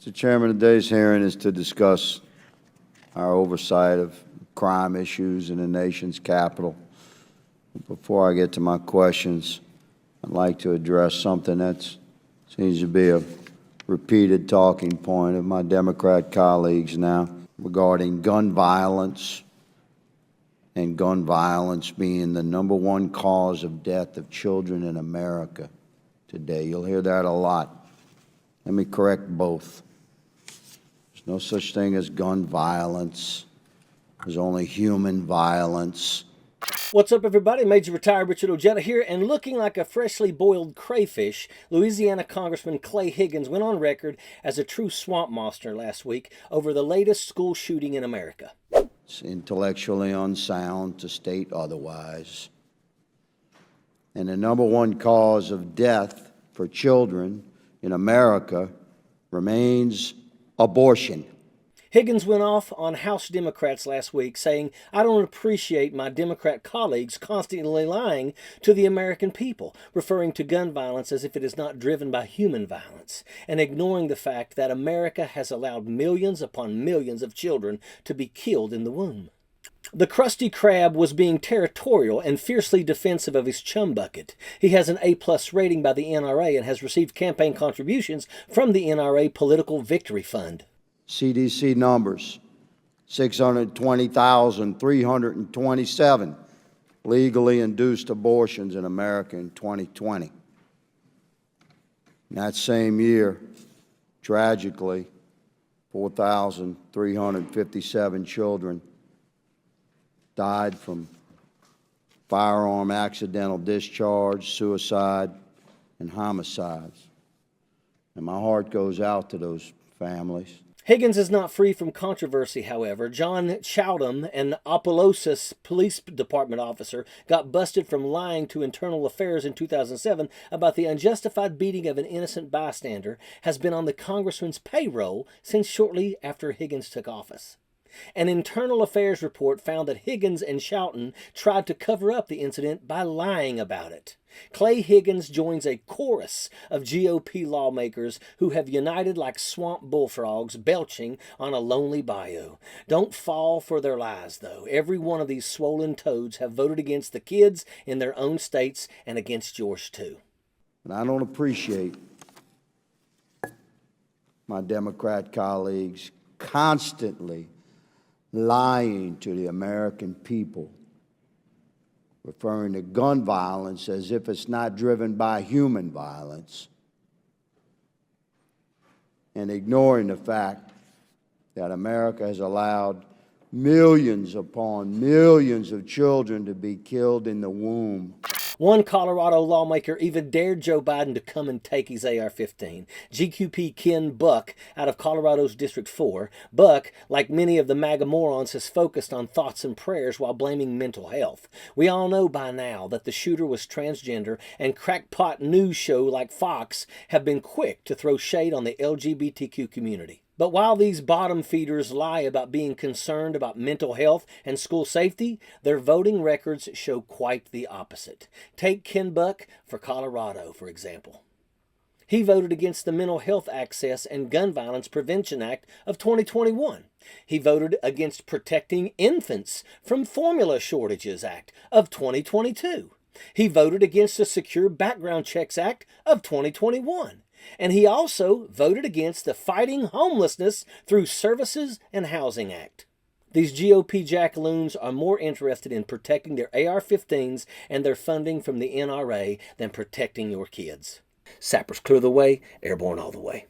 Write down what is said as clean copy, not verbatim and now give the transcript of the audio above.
Mr. Chairman, today's hearing is to discuss our oversight of crime issues in the nation's capital. Before I get to my questions, I'd like to address something that seems to be a repeated talking point of my Democrat colleagues now regarding gun violence, and gun violence being the #1 cause of death of children in America today. You'll hear that a lot. Let me correct both. There's no such thing as gun violence. There's only human violence. What's up, everybody? Major Retired Richard Ojeda here, and looking like a freshly boiled crayfish, Louisiana Congressman Clay Higgins went on record as a true swamp monster last week over the latest school shooting in America. It's intellectually unsound to state otherwise. And the #1 cause of death for children in America remains abortion. Higgins went off on House Democrats last week, saying, "I don't appreciate my Democrat colleagues constantly lying to the American people," referring to gun violence as if it is not driven by human violence, and ignoring the fact that America has allowed millions upon millions of children to be killed in the womb. The Krusty Krab was being territorial and fiercely defensive of his chum bucket. He has an A+ rating by the NRA and has received campaign contributions from the NRA Political Victory Fund. CDC numbers, 620,327 legally induced abortions in America in 2020. In that same year, tragically, 4,357 children died from firearm accidental discharge, suicide, and homicides. And my heart goes out to those families. Higgins is not free from controversy, however. John Chowdham, an Opelousas Police Department officer, got busted from lying to Internal Affairs in 2007 about the unjustified beating of an innocent bystander, has been on the congressman's payroll since shortly after Higgins took office. An Internal Affairs report found that Higgins and Chowdham tried to cover up the incident by lying about it. Clay Higgins joins a chorus of GOP lawmakers who have united like swamp bullfrogs belching on a lonely bayou. Don't fall for their lies, though. Every one of these swollen toads have voted against the kids in their own states and against yours, too. And I don't appreciate my Democrat colleagues constantly lying to the American people, referring to gun violence as if it's not driven by human violence, and ignoring the fact that America has allowed millions upon millions of children to be killed in the womb. One Colorado lawmaker even dared Joe Biden to come and take his AR-15. GQP Ken Buck out of Colorado's District 4. Buck, like many of the MAGA morons, has focused on thoughts and prayers while blaming mental health. We all know by now that the shooter was transgender, and crackpot news show like Fox have been quick to throw shade on the LGBTQ community. But while these bottom feeders lie about being concerned about mental health and school safety, their voting records show quite the opposite. Take Ken Buck for Colorado, for example. He voted against the Mental Health Access and Gun Violence Prevention Act of 2021. He voted against Protecting Infants from Formula Shortages Act of 2022. He voted against the Secure Background Checks Act of 2021. And he also voted against the Fighting Homelessness Through Services and Housing Act. These GOP jackaloons are more interested in protecting their AR-15s and their funding from the NRA than protecting your kids. Sappers clear the way, airborne all the way.